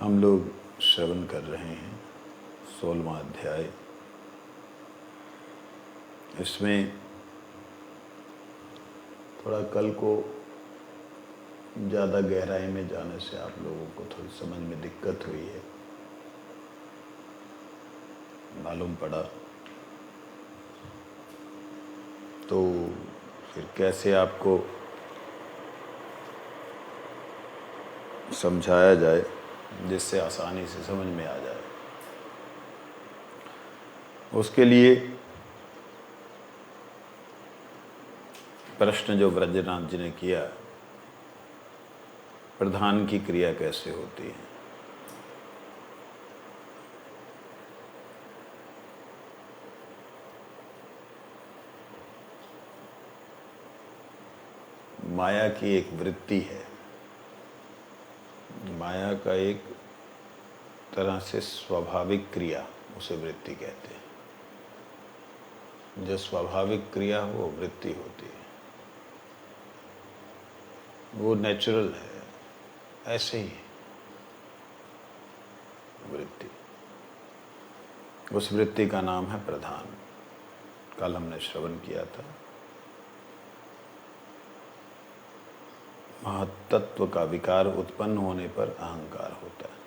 हम लोग श्रवण कर रहे हैं 16वां अध्याय। इसमें थोड़ा कल को ज़्यादा गहराई में जाने से आप लोगों को थोड़ी समझ में दिक्कत हुई है, मालूम पड़ा। तो फिर कैसे आपको समझाया जाए जिससे आसानी से समझ में आ जाए। उसके लिए प्रश्न जो ब्रजनाथ जी ने किया, प्रधान की क्रिया कैसे होती है। माया की एक वृत्ति है, माया का एक तरह से स्वाभाविक क्रिया, उसे वृत्ति कहते हैं। जो स्वाभाविक क्रिया हो वो वृत्ति होती है, वो नेचुरल है, ऐसे ही वृत्ति। उस वृत्ति का नाम है प्रधान। कल हमने श्रवण किया था। महत्त्व का विकार उत्पन्न होने पर अहंकार होता है।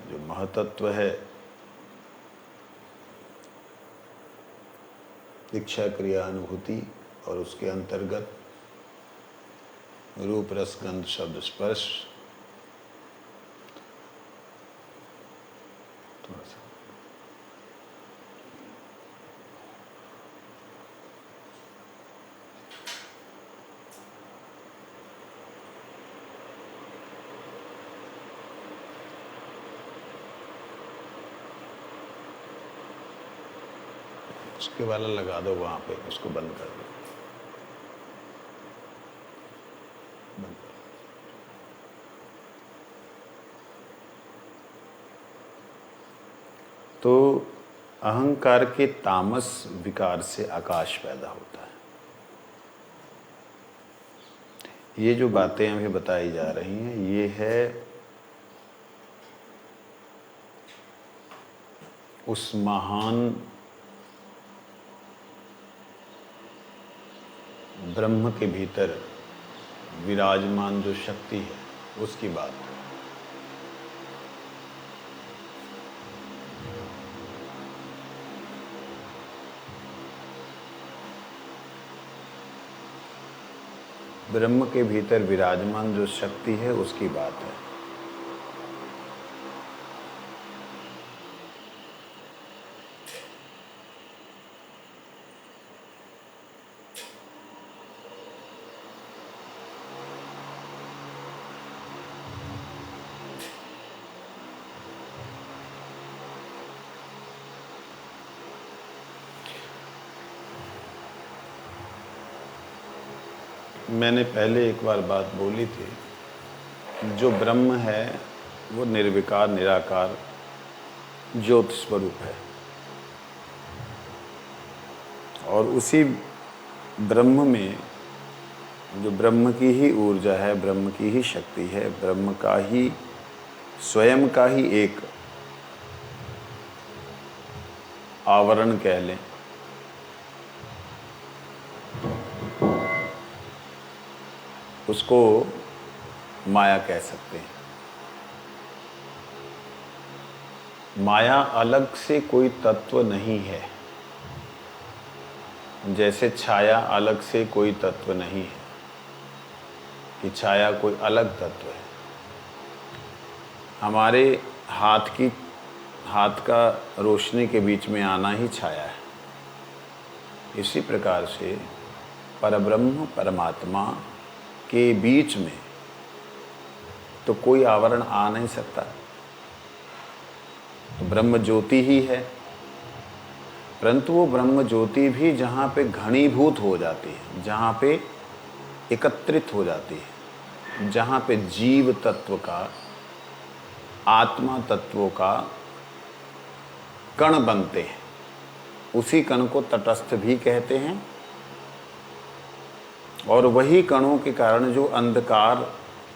जो महत्त्व है, इच्छा क्रिया अनुभूति और उसके अंतर्गत रूप रस गंध शब्द स्पर्श, थोड़ा सा उसके वाला लगा दो वहां पे, उसको बंद कर दो, बंद कर। तो अहंकार के तामस विकार से आकाश पैदा होता है। ये जो बातें हमें बताई जा रही हैं, ये है उस महान ब्रह्म के भीतर विराजमान जो शक्ति है उसकी बात है। ब्रह्म के भीतर विराजमान जो शक्ति है उसकी बात है। मैंने पहले एक बार बात बोली थी, जो ब्रह्म है वो निर्विकार निराकार ज्योति स्वरूप है, और उसी ब्रह्म में जो ब्रह्म की ही ऊर्जा है, ब्रह्म की ही शक्ति है, ब्रह्म का ही स्वयं का ही एक आवरण कह लें, उसको माया कह सकते हैं। माया अलग से कोई तत्व नहीं है, जैसे छाया अलग से कोई तत्व नहीं है कि छाया कोई अलग तत्व है। हमारे हाथ का रोशनी के बीच में आना ही छाया है। इसी प्रकार से परब्रह्म परमात्मा के बीच में तो कोई आवरण आ नहीं सकता। तो ब्रह्म ज्योति ही है, परंतु वो ब्रह्म ज्योति भी जहाँ पे घनीभूत हो जाती है, जहाँ पे एकत्रित हो जाती है, जहाँ पे जीव तत्व का, आत्मा तत्वों का कण बनते हैं, उसी कण को तटस्थ भी कहते हैं। और वही कणों के कारण जो अंधकार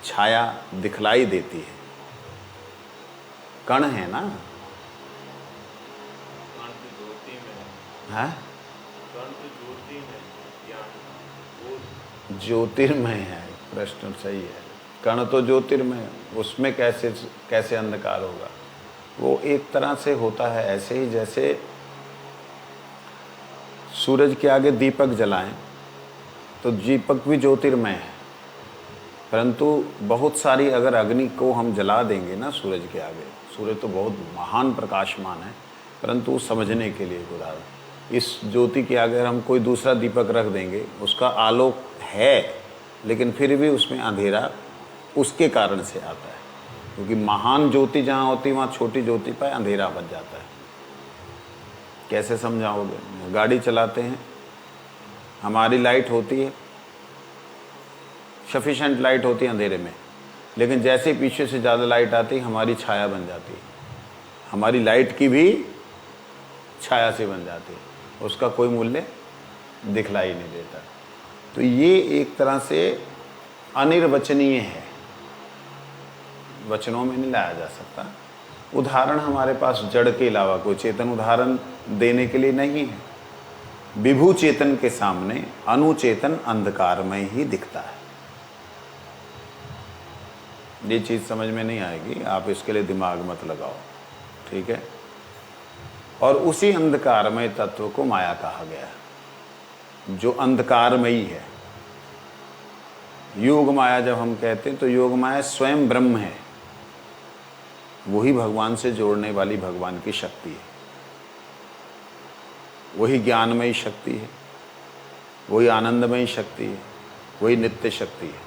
छाया दिखलाई देती है, कण है ना, है ज्योतिर्मय है। प्रश्न सही है, कण तो ज्योतिर्मय है, उसमें कैसे कैसे अंधकार होगा? वो एक तरह से होता है ऐसे ही जैसे सूरज के आगे दीपक जलाएं तो दीपक भी ज्योतिर्मय है, परंतु बहुत सारी अगर अग्नि को हम जला देंगे ना सूरज के आगे, सूरज तो बहुत महान प्रकाशमान है, परंतु उस समझने के लिए उदाहरण, इस ज्योति के आगे हम कोई दूसरा दीपक रख देंगे, उसका आलोक है लेकिन फिर भी उसमें अंधेरा उसके कारण से आता है, क्योंकि महान ज्योति जहाँ होती है वहाँ छोटी ज्योति पर अंधेरा बच जाता है। कैसे समझाओगे? गाड़ी चलाते हैं, हमारी लाइट होती है, सफिशेंट लाइट होती है अंधेरे में, लेकिन जैसे पीछे से ज़्यादा लाइट आती है हमारी छाया बन जाती है, हमारी लाइट की भी छाया से बन जाती है, उसका कोई मूल्य दिखलाई नहीं देता। तो ये एक तरह से अनिर्वचनीय है, वचनों में नहीं लाया जा सकता। उदाहरण हमारे पास जड़ के अलावा कोई चेतन उदाहरण देने के लिए नहीं है। विभू चेतन के सामने अनुचेतन अंधकारमय ही दिखता है। ये चीज़ समझ में नहीं आएगी, आप इसके लिए दिमाग मत लगाओ, ठीक है। और उसी अंधकारमय तत्व को माया कहा गया है, जो अंधकारमयी है। योग माया जब हम कहते हैं तो योग माया स्वयं ब्रह्म है, वही भगवान से जोड़ने वाली भगवान की शक्ति है, वही ज्ञानमयी शक्ति है, वही आनंदमयी शक्ति है, वही नित्य शक्ति है।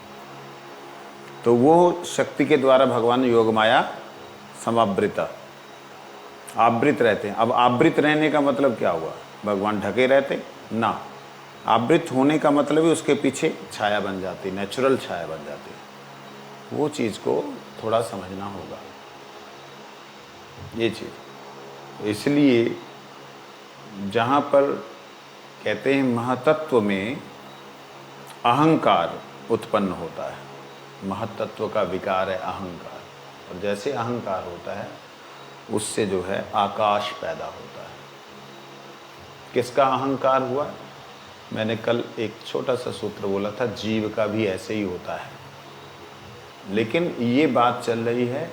तो वो शक्ति के द्वारा भगवान योग माया समावृत आवृत रहते हैं। अब आवृत रहने का मतलब क्या हुआ? भगवान ढके रहते ना, आवृत होने का मतलब ही उसके पीछे छाया बन जाती, नेचुरल छाया बन जाती। वो चीज़ को थोड़ा समझना होगा, ये चीज़। इसलिए जहाँ पर कहते हैं महतत्व में अहंकार उत्पन्न होता है, महतत्व का विकार है अहंकार, और जैसे अहंकार होता है उससे जो है आकाश पैदा होता है। किसका अहंकार हुआ? मैंने कल एक छोटा सा सूत्र बोला था, जीव का भी ऐसे ही होता है। लेकिन ये बात चल रही है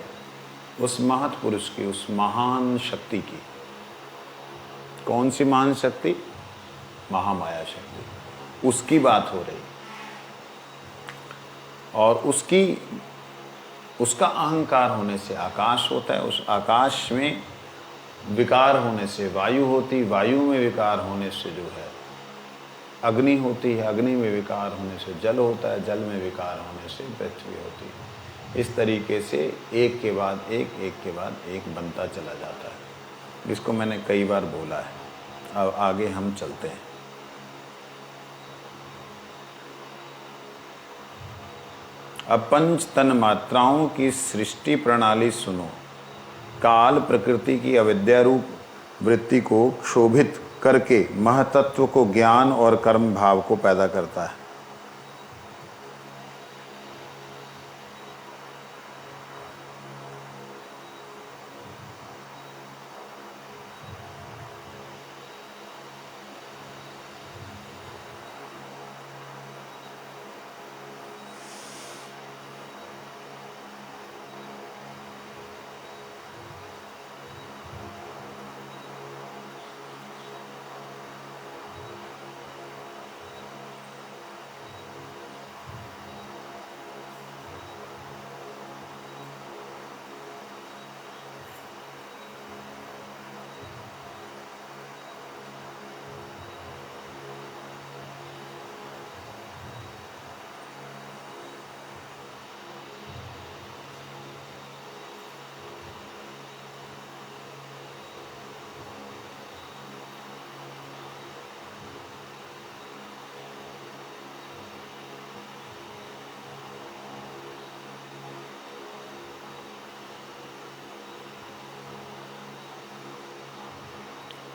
उस महत पुरुष की, उस महान शक्ति की। कौन सी महान शक्ति? महामाया शक्ति, उसकी बात हो रही। और उसका अहंकार होने से आकाश होता है, उस आकाश में विकार होने से वायु होती, वायु में विकार होने से जो है अग्नि होती है, अग्नि में विकार होने से जल होता है, जल में विकार होने से पृथ्वी होती है। इस तरीके से एक के बाद एक के बाद एक बनता चला जाता है, जिसको मैंने कई बार बोला है। अब आगे हम चलते हैं। अब पंच तन मात्राओं की सृष्टि प्रणाली सुनो। काल प्रकृति की अविद्या रूप वृत्ति को क्षोभित करके महतत्व को ज्ञान और कर्म भाव को पैदा करता है।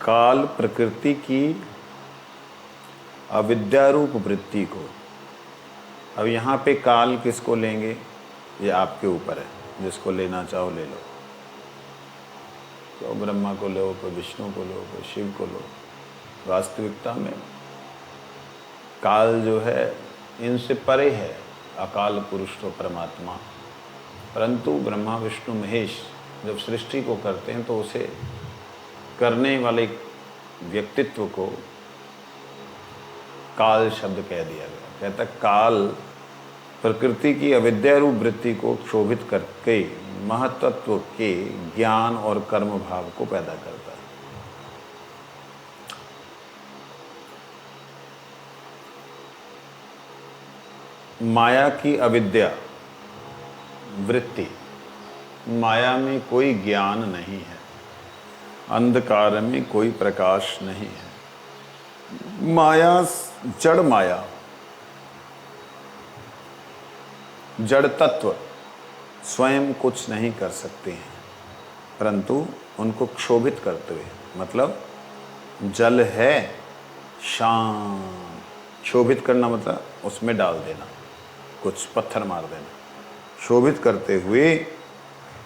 काल प्रकृति की अविद्यारूप वृत्ति को, अब यहाँ पे काल किसको लेंगे ये आपके ऊपर है, जिसको लेना चाहो ले लो। तो ब्रह्मा को लो, कोई विष्णु को लो, कोई शिव को लो। वास्तविकता में काल जो है इनसे परे है, अकाल पुरुष तो परमात्मा। परंतु ब्रह्मा विष्णु महेश जब सृष्टि को करते हैं तो उसे करने वाले व्यक्तित्व को काल शब्द कह दिया गया। कहता काल प्रकृति की अविद्या रूप वृत्ति को क्षोभित करके महतत्व के ज्ञान और कर्म भाव को पैदा करता है। माया की अविद्या वृत्ति, माया में कोई ज्ञान नहीं है, अंधकार में कोई प्रकाश नहीं है। माया जड़ माया, जड़ तत्व स्वयं कुछ नहीं कर सकते हैं, परंतु उनको क्षोभित करते हुए, मतलब जल है शांत, क्षोभित करना मतलब उसमें डाल देना, कुछ पत्थर मार देना, क्षोभित करते हुए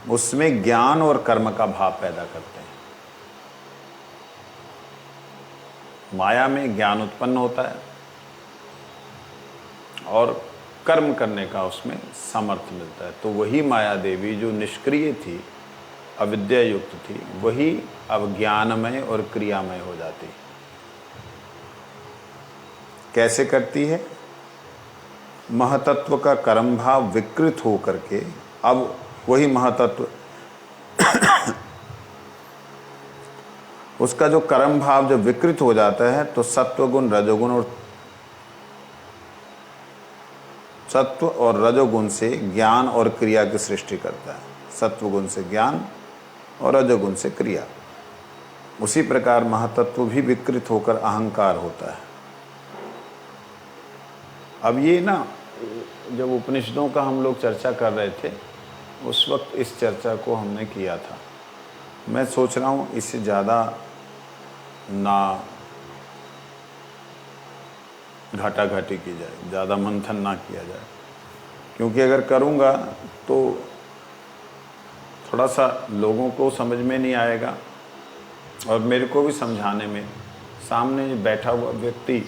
उसमें ज्ञान और कर्म का भाव पैदा करते हैं। माया में ज्ञान उत्पन्न होता है और कर्म करने का उसमें सामर्थ्य मिलता है। तो वही माया देवी जो निष्क्रिय थी, अविद्या युक्त थी, वही अब ज्ञानमय और क्रियामय हो जाती। कैसे करती है? महतत्व का कर्म भाव विकृत हो करके अब वही महतत्व उसका जो कर्म भाव जब विकृत हो जाता है तो सत्वगुण रजोगुण और सत्व और रजोगुण से ज्ञान और क्रिया की सृष्टि करता है। सत्वगुण से ज्ञान और रजोगुण से क्रिया। उसी प्रकार महतत्व भी विकृत होकर अहंकार होता है। अब ये ना, जब उपनिषदों का हम लोग चर्चा कर रहे थे उस वक्त इस चर्चा को हमने किया था। मैं सोच रहा हूँ इससे ज़्यादा ना घाटाघाटी की जाए, ज़्यादा मंथन ना किया जाए, क्योंकि अगर करूँगा तो थोड़ा सा लोगों को समझ में नहीं आएगा और मेरे को भी समझाने में, सामने बैठा हुआ व्यक्ति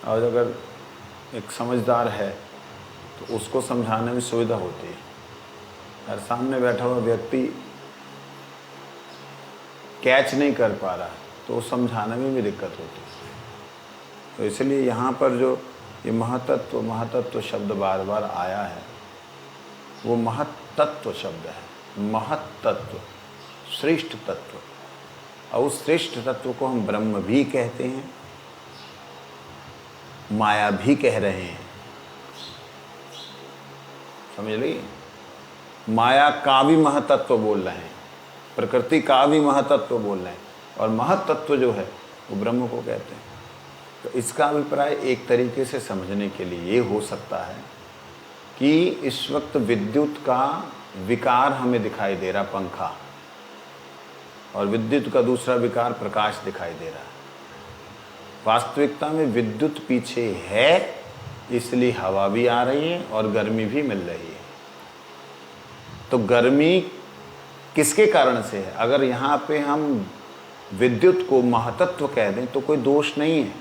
और अगर एक समझदार है तो उसको समझाने में सुविधा होती है, और सामने बैठा हुआ व्यक्ति कैच नहीं कर पा रहा तो समझाने में भी दिक्कत होती है। तो इसलिए यहाँ पर जो ये महतत्व शब्द बार बार आया है, वो महतत्व शब्द है। महतत्व, श्रेष्ठ तत्व, और उस श्रेष्ठ तत्व को हम ब्रह्म भी कहते हैं, माया भी कह रहे हैं। समझ ली? माया का भी महतत्व बोल रहे हैं, प्रकृति का भी महतत्व बोल रहे हैं, और महतत्व जो है वो ब्रह्म को कहते हैं। तो इसका अभिप्राय एक तरीके से समझने के लिए ये हो सकता है कि इस वक्त विद्युत का विकार हमें दिखाई दे रहा, पंखा, और विद्युत का दूसरा विकार प्रकाश दिखाई दे रहा है। वास्तविकता में विद्युत पीछे है, इसलिए हवा भी आ रही है और गर्मी भी मिल रही है। तो गर्मी किसके कारण से है? अगर यहाँ पे हम विद्युत को महतत्व कह दें तो कोई दोष नहीं है,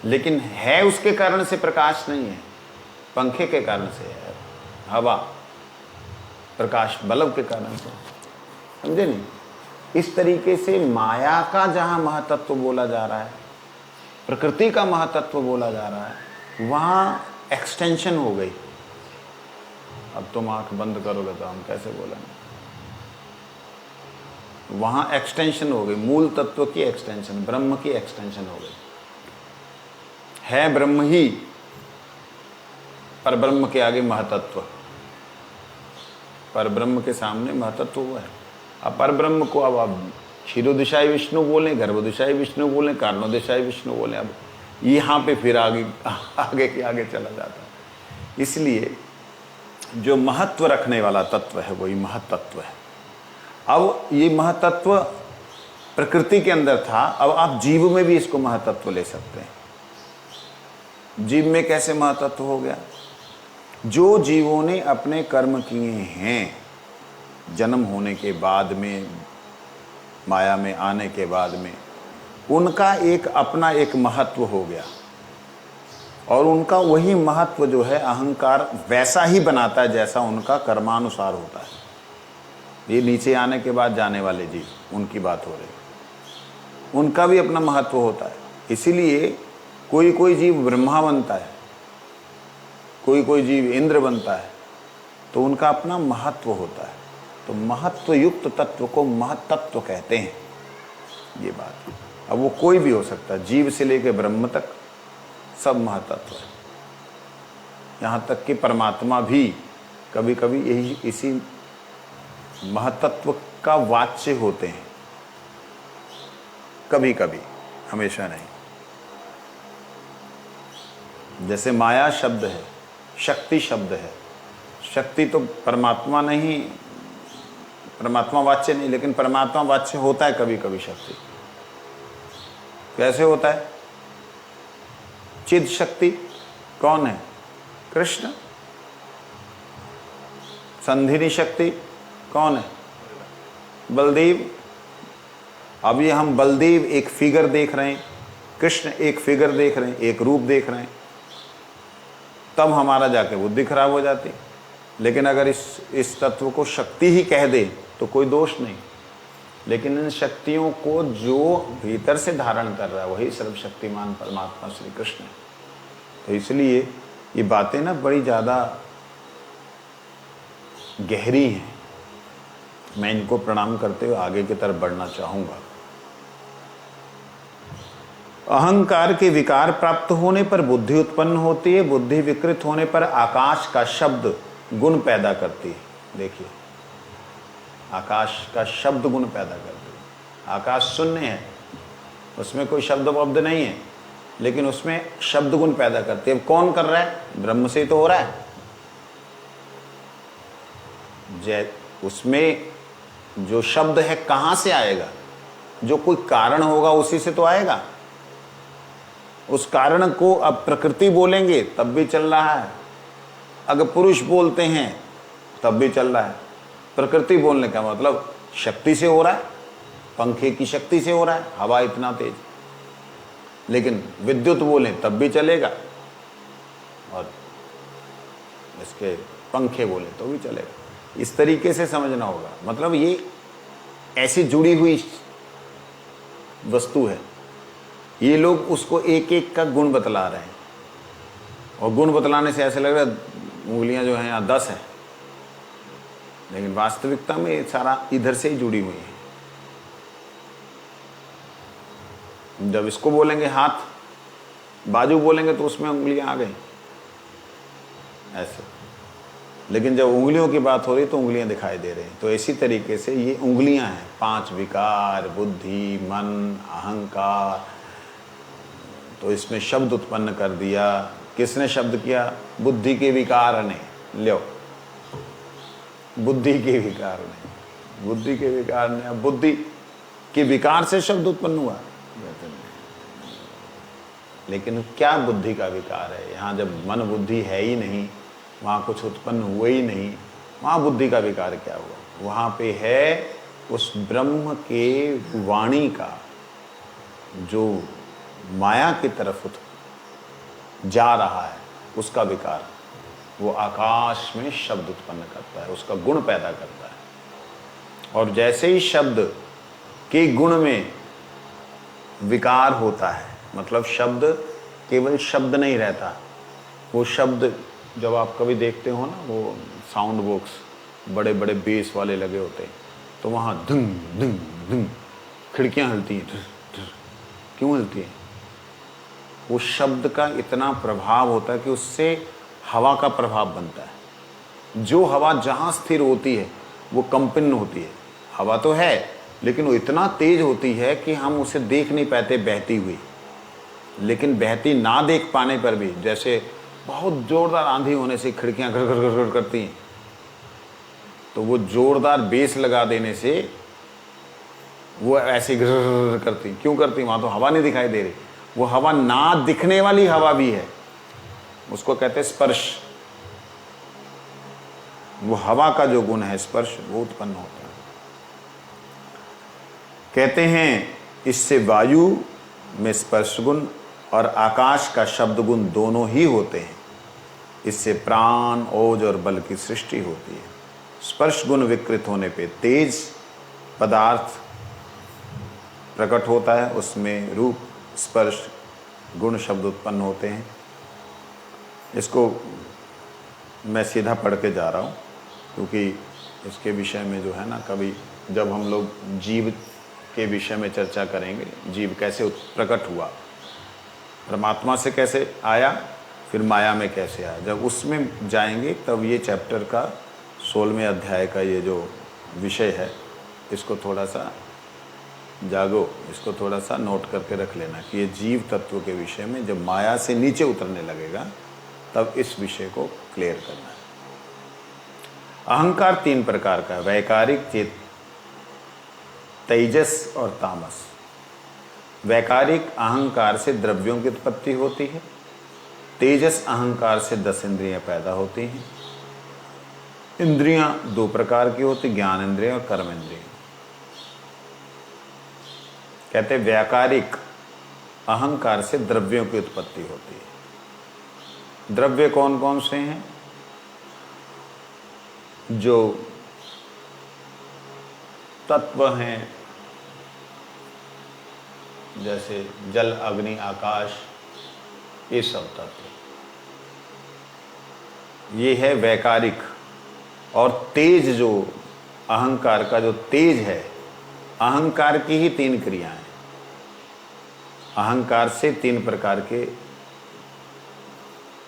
लेकिन है उसके कारण से प्रकाश नहीं है, पंखे के कारण से है, हवा प्रकाश बल्ब के कारण से। समझे नहीं? इस तरीके से माया का जहाँ महतत्व बोला जा रहा है, प्रकृति का महतत्व बोला जा रहा है, वहाँ एक्सटेंशन हो गई। अब तुम आंख बंद करोगे तो हम कैसे बोलेंगे? वहाँ एक्सटेंशन हो गई, मूल तत्व की एक्सटेंशन, ब्रह्म की एक्सटेंशन हो गई। है ब्रह्म ही, पर ब्रह्म के आगे महतत्व, पर ब्रह्म के सामने महतत्व हुआ है। अब पर ब्रह्म को अब आप क्षीरोदिशाई विष्णु बोलें, गर्भोदिशाई विष्णु बोलें, कारणोदिशाई विष्णु बोलें, अब यहाँ पे फिर आगे के आगे चला जाता है। इसलिए जो महत्व रखने वाला तत्व है वही महतत्व है। अब ये महतत्व प्रकृति के अंदर था, अब आप जीव में भी इसको महतत्व ले सकते हैं। जीव में कैसे महतत्व हो गया? जो जीवों ने अपने कर्म किए हैं जन्म होने के बाद में, माया में आने के बाद में, उनका एक अपना एक महत्व हो गया, और उनका वही महत्व जो है अहंकार वैसा ही बनाता है जैसा उनका कर्मानुसार होता है। ये नीचे आने के बाद जाने वाले जीव, उनकी बात हो रही, उनका भी अपना महत्व होता है। इसीलिए कोई कोई जीव ब्रह्मा बनता है, कोई कोई जीव इंद्र बनता है, तो उनका अपना महत्व होता है। तो महत्व युक्त तत्व को महत्त्व कहते हैं, ये बात। अब वो कोई भी हो सकता है, जीव से लेकर ब्रह्म तक सब महत्त्व है। यहाँ तक कि परमात्मा भी कभी कभी यही इसी महत्त्व का वाच्य होते हैं, कभी कभी, हमेशा नहीं। जैसे माया शब्द है, शक्ति शब्द है। शक्ति तो परमात्मा नहीं, परमात्मा वाच्य नहीं, लेकिन परमात्मा वाच्य होता है कभी कभी शक्ति। कैसे होता है? चिद शक्ति कौन है? कृष्ण। संधिनी शक्ति कौन है? बलदेव। अब ये हम बलदेव एक फिगर देख रहे हैं, कृष्ण एक फिगर देख रहे हैं, एक रूप देख रहे हैं, तब हमारा जाके बुद्धि खराब हो जाती। लेकिन अगर इस तत्व को शक्ति ही कह दे तो कोई दोष नहीं। लेकिन इन शक्तियों को जो भीतर से धारण कर रहा है वही सर्वशक्तिमान परमात्मा श्री कृष्ण है। तो इसलिए ये बातें ना बड़ी ज़्यादा गहरी हैं। मैं इनको प्रणाम करते हुए आगे की तरफ बढ़ना चाहूँगा। अहंकार के विकार प्राप्त होने पर बुद्धि उत्पन्न होती है। बुद्धि विकृत होने पर आकाश का शब्द गुण पैदा करती है। देखिए, आकाश का शब्द गुण पैदा करती है। आकाश शून्य है, उसमें कोई शब्द वब्द नहीं है, लेकिन उसमें शब्द गुण पैदा करती है। अब कौन कर रहा है? ब्रह्म से तो हो रहा है। उसमें जो शब्द है कहाँ से आएगा? जो कोई कारण होगा उसी से तो आएगा। उस कारण को अब प्रकृति बोलेंगे तब भी चल रहा है, अगर पुरुष बोलते हैं तब भी चल रहा है। प्रकृति बोलने का मतलब शक्ति से हो रहा है, पंखे की शक्ति से हो रहा है, हवा इतना तेज। लेकिन विद्युत बोलें तब भी चलेगा, और इसके पंखे बोले तो भी चलेगा। इस तरीके से समझना होगा। मतलब ये ऐसी जुड़ी हुई वस्तु है। ये लोग उसको एक एक का गुण बतला रहे हैं, और गुण बतलाने से ऐसे लग रहा है उंगलियां जो हैं यहाँ 10 हैं, लेकिन वास्तविकता में ये सारा इधर से ही जुड़ी हुई है। जब इसको बोलेंगे हाथ, बाजू बोलेंगे तो उसमें उंगलियां आ गई ऐसे, लेकिन जब उंगलियों की बात हो रही तो उंगलियां दिखाई दे रही हैं। तो इसी तरीके से ये उंगलियां हैं, 5 विकार, बुद्धि, मन, अहंकार। तो इसमें शब्द उत्पन्न कर दिया। किसने शब्द किया? बुद्धि के विकार ने। लो, बुद्धि के विकार ने, बुद्धि के विकार ने। अब बुद्धि के विकार से शब्द उत्पन्न हुआ, लेकिन क्या बुद्धि का विकार है? यहाँ जब मन बुद्धि है ही नहीं, वहाँ कुछ उत्पन्न हुआ ही नहीं, वहाँ बुद्धि का विकार क्या हुआ? वहाँ पे है उस ब्रह्म के वाणी का जो माया की तरफ जा रहा है, उसका विकार। वो आकाश में शब्द उत्पन्न करता है, उसका गुण पैदा करता है। और जैसे ही शब्द के गुण में विकार होता है, मतलब शब्द केवल शब्द नहीं रहता। वो शब्द जब आप कभी देखते हो ना, वो साउंड बॉक्स बड़े बड़े बेस वाले लगे होते हैं, तो वहाँ धुम धुम धुम खिड़कियाँ हिलती हैं। क्यों हिलती हैं? वो शब्द का इतना प्रभाव होता है कि उससे हवा का प्रभाव बनता है। जो हवा जहाँ स्थिर होती है वो कंपन होती है। हवा तो है, लेकिन वो इतना तेज होती है कि हम उसे देख नहीं पाते बहती हुई। लेकिन बहती ना देख पाने पर भी, जैसे बहुत जोरदार आंधी होने से खिड़कियाँ घर घर घर घर करती हैं, तो वो जोरदार बेस लगा देने से वो ऐसे घर करती। क्यों करती? वहाँ तो हवा नहीं दिखाई दे रही। वो हवा ना दिखने वाली हवा भी है, उसको कहते हैं स्पर्श। वो हवा का जो गुण है स्पर्श, वो उत्पन्न होता है। कहते हैं इससे वायु में स्पर्श गुण और आकाश का शब्द गुण दोनों ही होते हैं। इससे प्राण, ओज और बल की सृष्टि होती है। स्पर्श गुण विकृत होने पे तेज पदार्थ प्रकट होता है, उसमें रूप, स्पर्श, गुण शब्द उत्पन्न होते हैं। इसको मैं सीधा पढ़ के जा रहा हूँ क्योंकि इसके विषय में जो है ना, कभी जब हम लोग जीव के विषय में चर्चा करेंगे, जीव कैसे प्रकट हुआ, परमात्मा से कैसे आया, फिर माया में कैसे आया, जब उसमें जाएंगे तब ये चैप्टर का 16वें अध्याय का ये जो विषय है, इसको थोड़ा सा जागो, इसको थोड़ा सा नोट करके रख लेना कि ये जीव तत्व के विषय में जब माया से नीचे उतरने लगेगा तब इस विषय को क्लियर करना है। अहंकार 3 प्रकार का है, वैकारिक, चेत, तेजस और तामस। वैकारिक अहंकार से द्रव्यों की उत्पत्ति होती है। तेजस अहंकार से 10 इंद्रियां पैदा होती हैं। इंद्रियां 2 प्रकार की होती, ज्ञान इंद्रिय और कर्म इंद्रिय। कहते वैकारिक अहंकार से द्रव्यों की उत्पत्ति होती है। द्रव्य कौन कौन से हैं? जो तत्व हैं, जैसे जल, अग्नि, आकाश, ये सब तत्व, ये है वैकारिक। और तेज, जो अहंकार का जो तेज है, अहंकार की ही 3 क्रियाएं। अहंकार से 3 प्रकार के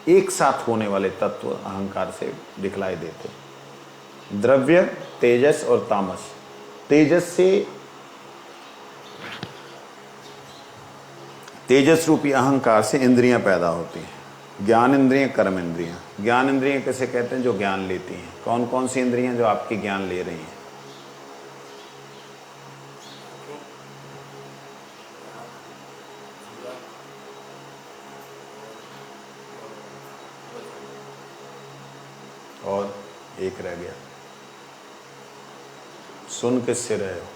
एक साथ होने वाले तत्व अहंकार से दिखलाई देते, द्रव्य, तेजस और तामस। तेजस रूपी अहंकार से इंद्रियां पैदा होती हैं, ज्ञान इंद्रियां, कर्म इंद्रियां। ज्ञान इंद्रियां कैसे कहते हैं? जो ज्ञान लेती हैं। कौन कौन सी इंद्रियां जो आपकी ज्ञान ले रही हैं? और एक रह गया, सुन किससे रहे हो?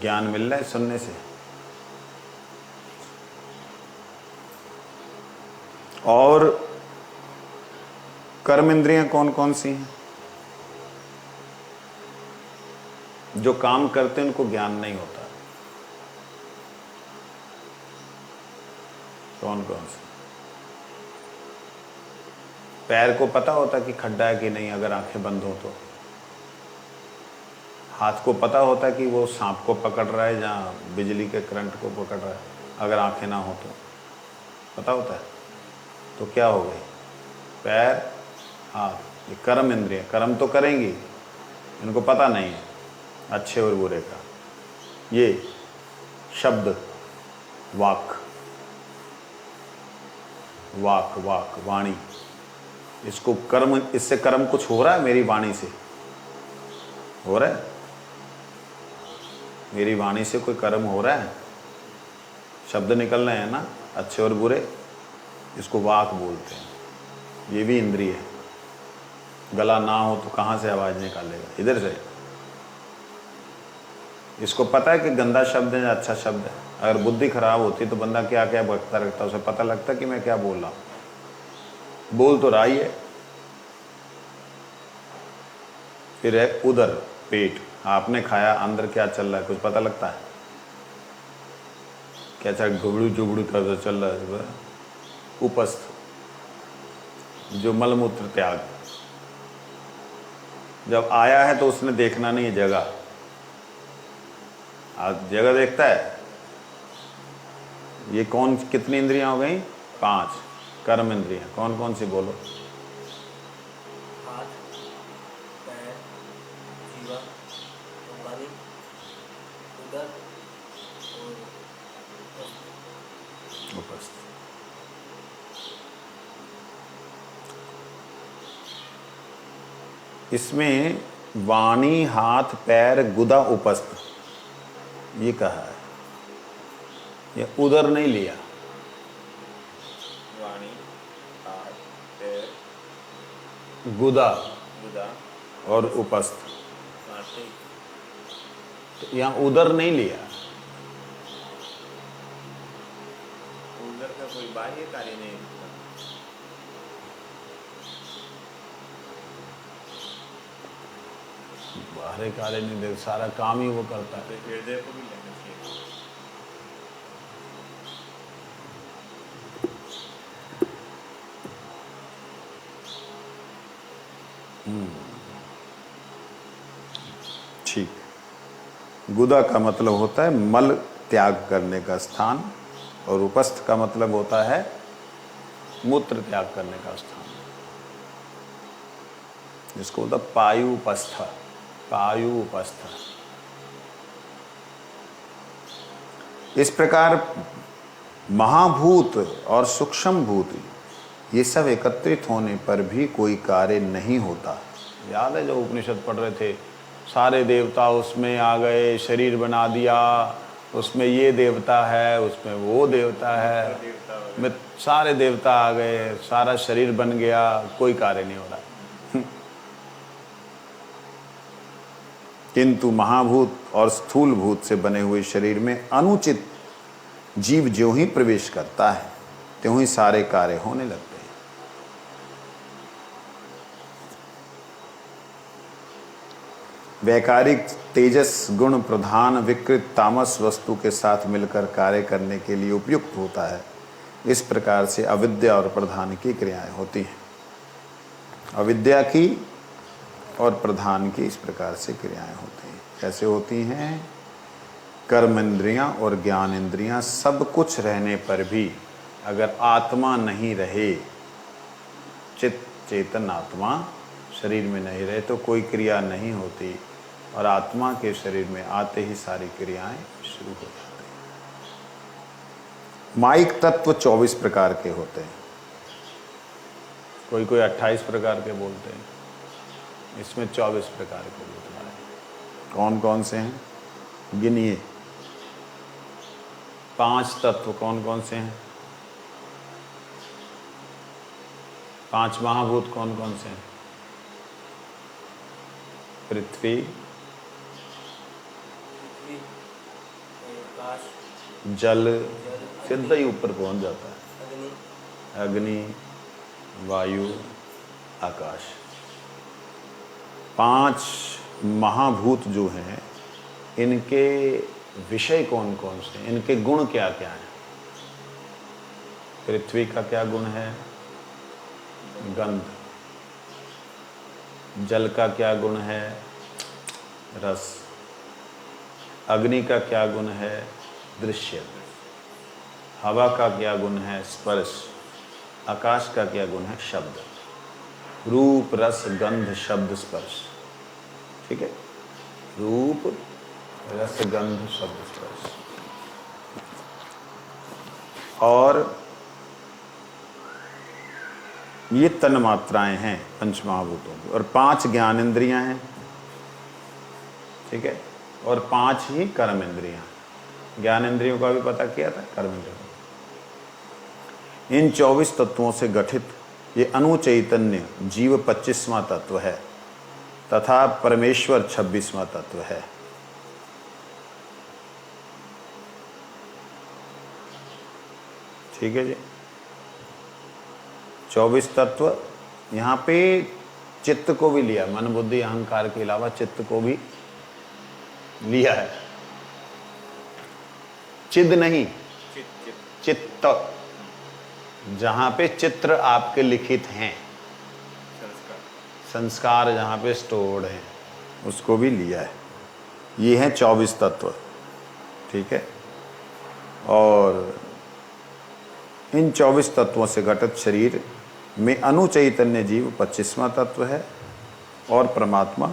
ज्ञान मिल रहा है सुनने से। और कर्म इंद्रियां कौन कौन सी हैं? जो काम करते हैं उनको ज्ञान नहीं होता। कौन कौन सी? पैर को पता होता कि खड्डा है कि नहीं अगर आंखें बंद हो तो। हाथ को पता होता कि वो सांप को पकड़ रहा है, जहाँ बिजली के करंट को पकड़ रहा है, अगर आंखें ना हो तो पता होता है। तो क्या हो गई? पैर, हाथ, ये कर्म इंद्रिय। कर्म तो करेंगी, इनको पता नहीं है अच्छे और बुरे का। ये शब्द, वाक, वाणी, इसको कर्म, इससे कर्म कुछ हो रहा है? मेरी वाणी से हो रहा है? मेरी वाणी से कोई कर्म हो रहा है? शब्द निकल रहे हैं ना, अच्छे और बुरे, इसको वाक बोलते हैं। ये भी इंद्रिय है। गला ना हो तो कहाँ से आवाज़ निकालेगा? इधर से। इसको पता है कि गंदा शब्द है या अच्छा शब्द है। अगर बुद्धि खराब होती तो बंदा क्या क्या बकता रहता, उसे पता लगता कि मैं क्या बोल रहा हूँ। बोल तो रहा ही है। फिर है उदर, पेट। आपने खाया, अंदर क्या चल रहा है कुछ पता लगता है? क्या चाहे घुबड़ू जुबड़ू कर चल रहा है? उपस्थ, जो मलमूत्र त्याग, जब आया है तो उसने देखना नहीं है जगह। आज जगह देखता है। ये कौन, कितनी इंद्रियां हो गई? 5 कर्म इंद्रियां। कौन कौन सी बोलो? हाथ, पैर, जीवा, वाणी, उदर और उपस्थ। इसमें वाणी, हाथ, पैर, गुदा, उपस्थ ये कहा है। ये उदर नहीं लिया। वाणी, हाथ, पैर, गुदा गुदा और उपस्थ। कार्तिक तो यहाँ उदर नहीं लिया। उदर का कोई बाह्य कार्य नहीं होता। बाहरी कार्य नहीं देख, सारा काम ही वो करता है। तो हृदय को भी लेना चाहिए। ठीक। गुदा का मतलब होता है मल त्याग करने का स्थान, और उपस्थ का मतलब होता है मूत्र त्याग करने का स्थान, जिसको होता है पायुपस्थ। पायुपस्थ। इस प्रकार महाभूत और सूक्ष्म भूत ये सब एकत्रित होने पर भी कोई कार्य नहीं होता। याद है जो उपनिषद पढ़ रहे थे, सारे देवता उसमें आ गए, शरीर बना दिया, उसमें ये देवता है, उसमें वो देवता है, में सारे देवता आ गए, सारा शरीर बन गया, कोई कार्य नहीं हो रहा। किंतु महाभूत और स्थूल भूत से बने हुए शरीर में अनुचित जीव ज्यों ही प्रवेश करता है त्यों ही सारे कार्य होने लगते हैं। वैकारिक तेजस गुण प्रधान विकृत तामस वस्तु के साथ मिलकर कार्य करने के लिए उपयुक्त होता है। इस प्रकार से अविद्या और प्रधान की क्रियाएं होती हैं। अविद्या की और प्रधान की इस प्रकार से क्रियाएं होती हैं। कैसे होती हैं? कर्म इंद्रियां और ज्ञान इंद्रियां सब कुछ रहने पर भी अगर आत्मा नहीं रहे, चित्त चेतन आत्मा शरीर में नहीं रहे, तो कोई क्रिया नहीं होती, और आत्मा के शरीर में आते ही सारी क्रियाएं शुरू हो जाती हैं। माइक तत्व 24 प्रकार के होते हैं। कोई कोई 28 प्रकार के बोलते हैं, इसमें 24 प्रकार के बोलते हैं। कौन कौन से हैं? गिनिए। 5 तत्व कौन कौन से हैं? 5 महाभूत कौन कौन से हैं? पृथ्वी, आकाश, जल, सीधा ही ऊपर पहुंच जाता है, अग्नि, अग्नि, वायु, आकाश। 5 महाभूत जो हैं, इनके विषय कौन कौन से हैं? इनके गुण क्या क्या हैं? पृथ्वी का क्या गुण है? गंध। जल का क्या गुण है? रस। अग्नि का क्या गुण है? दृश्य। हवा का क्या गुण है? स्पर्श। आकाश का क्या गुण है? शब्द। रूप, रस, गंध, शब्द, स्पर्श। ठीक है? रूप, रस, गंध, शब्द, स्पर्श। और ये तन मात्राएं हैं पंचमहाभूतों की, और 5 ज्ञान इंद्रियां हैं। ठीक है? और 5 ही कर्म इंद्रियां। ज्ञान इंद्रियों का भी पता किया था, कर्म इंद्रियों। इन 24 तत्वों से गठित ये अनुचैतन्य जीव 25वां तत्व है, तथा परमेश्वर 26वां तत्व है। ठीक है जी? 24 तत्व। यहाँ पे चित्त को भी लिया, मन बुद्धि अहंकार के अलावा चित्त को भी लिया है। चिद नहीं, चित्त। जहाँ पे चित्र आपके लिखित हैं, संस्कार जहाँ पे स्टोर्ड हैं, उसको भी लिया है। ये हैं 24 तत्व। ठीक है? और इन 24 तत्वों से घटित शरीर में अनुचैतन्य जीव 25वां तत्व है, और परमात्मा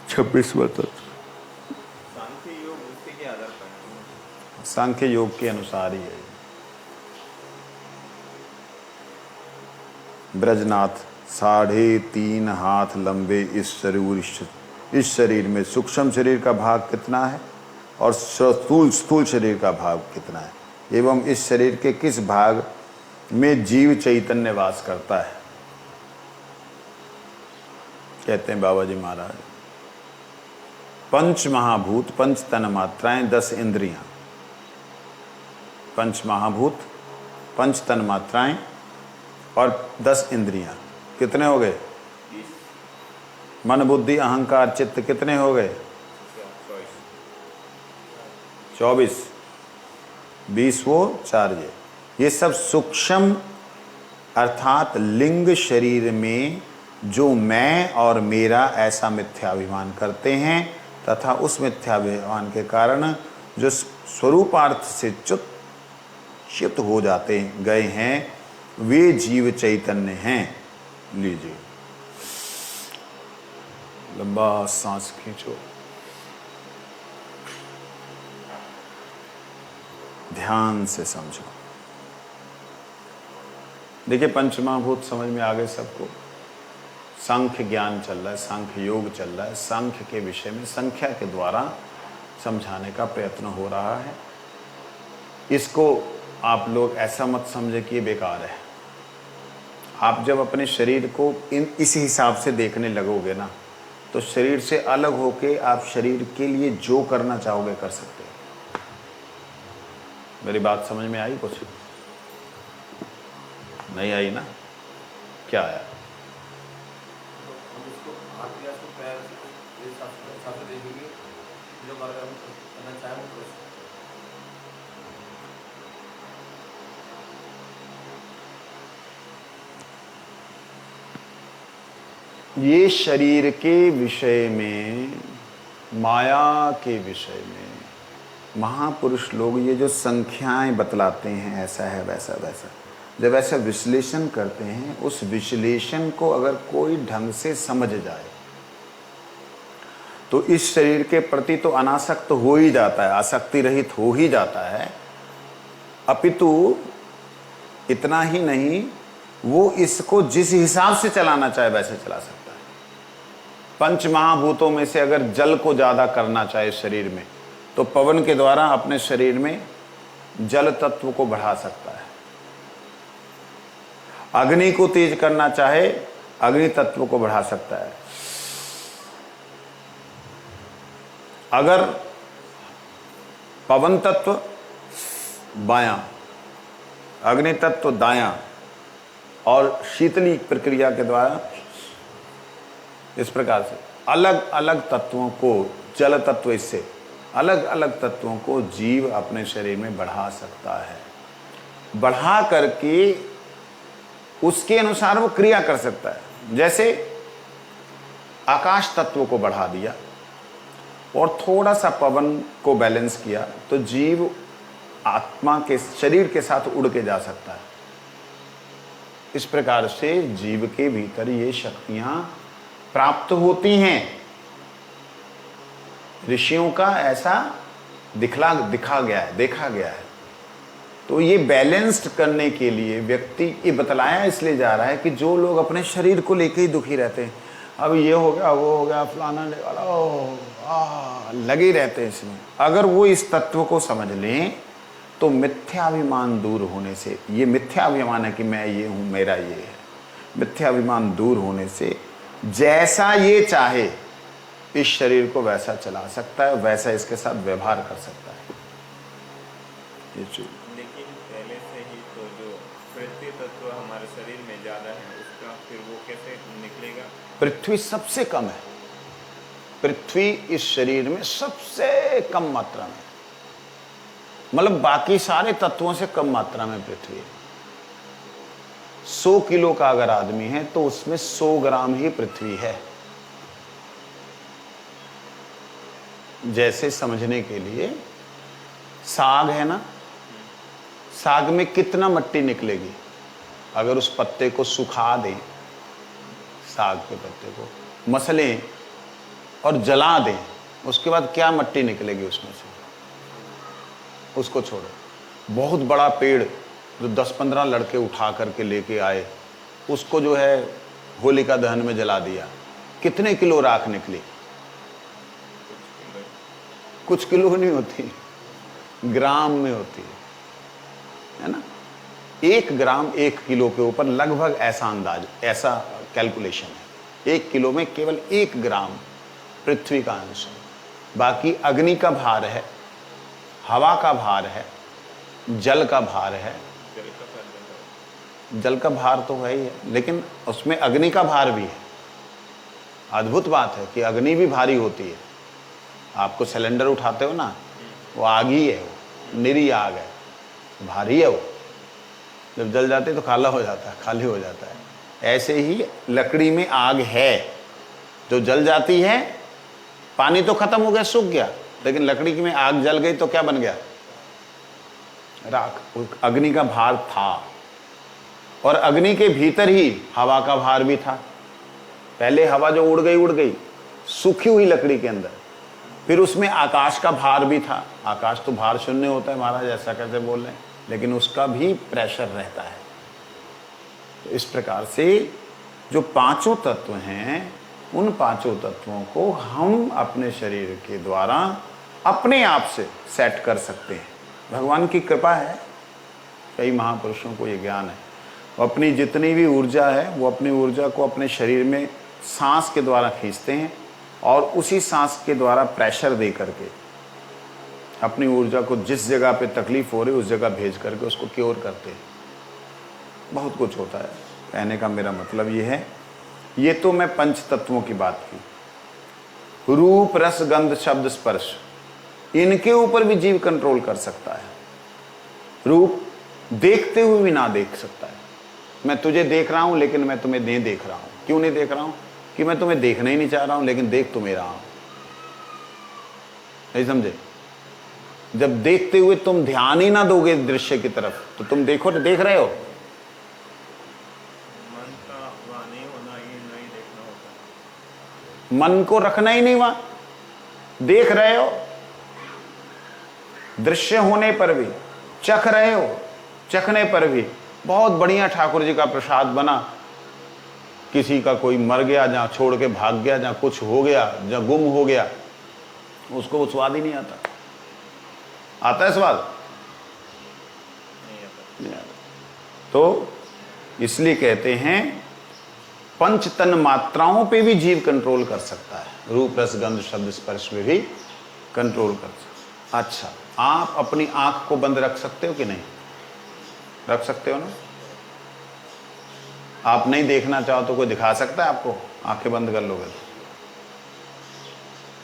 26वां तत्व। सांख्य योग उसके के आधार पर है। सांख्य योग के अनुसार ही है। ब्रजनाथ 3.5 हाथ लंबे इस शरीर में सूक्ष्म शरीर का भाग कितना है, और स्थूल शरीर का भाग कितना है, एवं इस शरीर के किस भाग में जीव चैतन्य वास करता है? कहते हैं बाबा जी महाराज, पंच महाभूत, पंच तन मात्राएं, 10 इंद्रियां। पंच महाभूत, पंच तन मात्राएं और 10 इंद्रियां, कितने हो गए? मन बुद्धि अहंकार चित्त कितने हो गए? 24। 20 वो 4 ये सब सूक्ष्म अर्थात लिंग शरीर में जो मैं और मेरा ऐसा मिथ्याभिमान करते हैं तथा उस मिथ्याभिमान के कारण जो स्वरूपार्थ से च्युत हो जाते गए हैं वे जीव चैतन्य हैं। लीजिए, लंबा सांस खींचो, ध्यान से समझो। देखिए, पंचमहाभूत समझ में आ गए सबको। सांख्य ज्ञान चल रहा है, सांख्य योग चल रहा है, सांख्य के विषय में संख्या के द्वारा समझाने का प्रयत्न हो रहा है। इसको आप लोग ऐसा मत समझे कि ये बेकार है। आप जब अपने शरीर को इस हिसाब से देखने लगोगे ना, तो शरीर से अलग होके आप शरीर के लिए जो करना चाहोगे कर सकते हो। मेरी बात समझ में आई? कुछ नहीं आई ना? क्या आया? ये शरीर के विषय में, माया के विषय में महापुरुष लोग ये जो संख्याएं बतलाते हैं, ऐसा है वैसा वैसा, जब ऐसा विश्लेषण करते हैं, उस विश्लेषण को अगर कोई ढंग से समझ जाए तो इस शरीर के प्रति तो अनासक्त हो ही जाता है, आसक्ति रहित हो ही जाता है। अपितु इतना ही नहीं, वो इसको जिस हिसाब से चलाना चाहे वैसे चला सकता है। पंच महाभूतों में से अगर जल को ज्यादा करना चाहे शरीर में, तो पवन के द्वारा अपने शरीर में जल तत्व को बढ़ा सकता है। अग्नि को तेज करना चाहे, अग्नि तत्व को बढ़ा सकता है। अगर पवन तत्व बायां, अग्नि तत्व दायां, और शीतली प्रक्रिया के द्वारा इस प्रकार से अलग अलग तत्वों को, जल तत्व इससे अलग अलग तत्वों को जीव अपने शरीर में बढ़ा सकता है। बढ़ा करके उसके अनुसार वो क्रिया कर सकता है। जैसे आकाश तत्व को बढ़ा दिया और थोड़ा सा पवन को बैलेंस किया, तो जीव आत्मा के शरीर के साथ उड़ के जा सकता है। इस प्रकार से जीव के भीतर ये शक्तियां प्राप्त होती हैं। ऋषियों का ऐसा देखा गया है। तो ये बैलेंस्ड करने के लिए व्यक्ति, ये बतलाया इसलिए जा रहा है कि जो लोग अपने शरीर को लेके ही दुखी रहते हैं, अब ये हो गया, वो हो गया, फलाना लगे रहते हैं इसमें, अगर वो इस तत्व को समझ लें तो मिथ्याभिमान दूर होने से, ये मिथ्याभिमान है कि मैं ये हूं, मेरा ये है, मिथ्याभिमान दूर होने से जैसा ये चाहे इस शरीर को वैसा चला सकता है, वैसा इसके साथ व्यवहार कर सकता है। ये चीज लेकिन पहले से ही तो जो पृथ्वी तत्व हमारे शरीर में ज्यादा है, उसका फिर वो कैसे निकलेगा? पृथ्वी सबसे कम है। पृथ्वी इस शरीर में सबसे कम मात्रा में, मतलब बाकी सारे तत्वों से कम मात्रा में पृथ्वी है। 100 किलो का अगर आदमी है तो उसमें 100 ग्राम ही पृथ्वी है। जैसे समझने के लिए, साग है ना, साग में कितना मिट्टी निकलेगी? अगर उस पत्ते को सुखा दें, साग के पत्ते को मसलें और जला दें, उसके बाद क्या मिट्टी निकलेगी उसमें से? उसको छोड़ो। बहुत बड़ा पेड़ जो 10-15 लड़के उठा करके लेके आए, उसको जो है होलिका दहन में जला दिया, कितने किलो राख निकली? कुछ किलो नहीं होती, ग्राम में होती है ना। 1 ग्राम 1 किलो के ऊपर लगभग ऐसा अंदाज, ऐसा कैलकुलेशन है। 1 किलो में केवल 1 ग्राम पृथ्वी का अंश है। बाकी अग्नि का भार है, हवा का भार है, जल का भार है। जल का भार ज्यादा जल का भार तो है ही है, लेकिन उसमें अग्नि का भार भी है। अद्भुत बात है कि अग्नि भी भारी होती है। आपको सिलेंडर उठाते हो ना, वो आग ही है, वो निरी आग है, भारी है वो। जब जल जाती है तो खाला हो जाता है, खाली हो जाता है। ऐसे ही लकड़ी में आग है, जो जल जाती है, पानी तो खत्म हो गया, सूख गया, लेकिन लकड़ी में आग जल गई तो क्या बन गया? राख। अग्नि का भार था, और अग्नि के भीतर ही हवा का भार भी था। पहले हवा जो उड़ गई सूखी हुई लकड़ी के अंदर, फिर उसमें आकाश का भार भी था। आकाश तो भार शून्य होता है महाराज, ऐसा कैसे बोल रहे हैं, लेकिन उसका भी प्रेशर रहता है। तो इस प्रकार से जो पांचों तत्व हैं, उन पांचों तत्वों को हम अपने शरीर के द्वारा अपने आप से सेट कर सकते हैं। भगवान की कृपा है, कई महापुरुषों को ये ज्ञान है। वो अपनी जितनी भी ऊर्जा है, वो अपनी ऊर्जा को अपने शरीर में सांस के द्वारा खींचते हैं, और उसी सांस के द्वारा प्रेशर दे करके अपनी ऊर्जा को जिस जगह पे तकलीफ हो रही है उस जगह भेज करके उसको क्योर करते हैं। बहुत कुछ होता है। कहने का मेरा मतलब ये है, ये तो मैं पंच तत्वों की बात की। रूप, रस, गंध, शब्द, स्पर्श, इनके ऊपर भी जीव कंट्रोल कर सकता है। रूप देखते हुए भी ना देख सकता है। मैं तुझे देख रहा हूं लेकिन मैं तुम्हें नहीं देख रहा हूं। क्यों नहीं देख रहा हूं? कि मैं तुम्हें देखना ही नहीं चाह रहा हूं, लेकिन देख तुम्हें रहा हूं। नहीं समझे? जब देखते हुए तुम ध्यान ही ना दोगे दृश्य की तरफ, तो तुम देखो तो देख रहे हो। मन का वहाँ नहीं होना, ये नहीं देखना होता। मन को रखना ही नहीं वहां, देख रहे हो। दृश्य होने पर भी चख रहे हो, चखने पर भी बहुत बढ़िया ठाकुर जी का प्रसाद बना, किसी का कोई मर गया, जहां छोड़ के भाग गया, जहां कुछ हो गया, जहां गुम हो गया, उसको वो स्वाद ही नहीं आता। आता है स्वाद? नहीं आता। तो इसलिए कहते हैं पंच तन मात्राओं पे भी जीव कंट्रोल कर सकता है। रूप, रस, गंध, शब्द, स्पर्श पे भी कंट्रोल कर सकता है। अच्छा, आप अपनी आंख को बंद रख सकते हो कि नहीं? रख सकते हो ना? आप नहीं देखना चाहो तो कोई दिखा सकता है आपको? आंखें बंद कर लोगे तो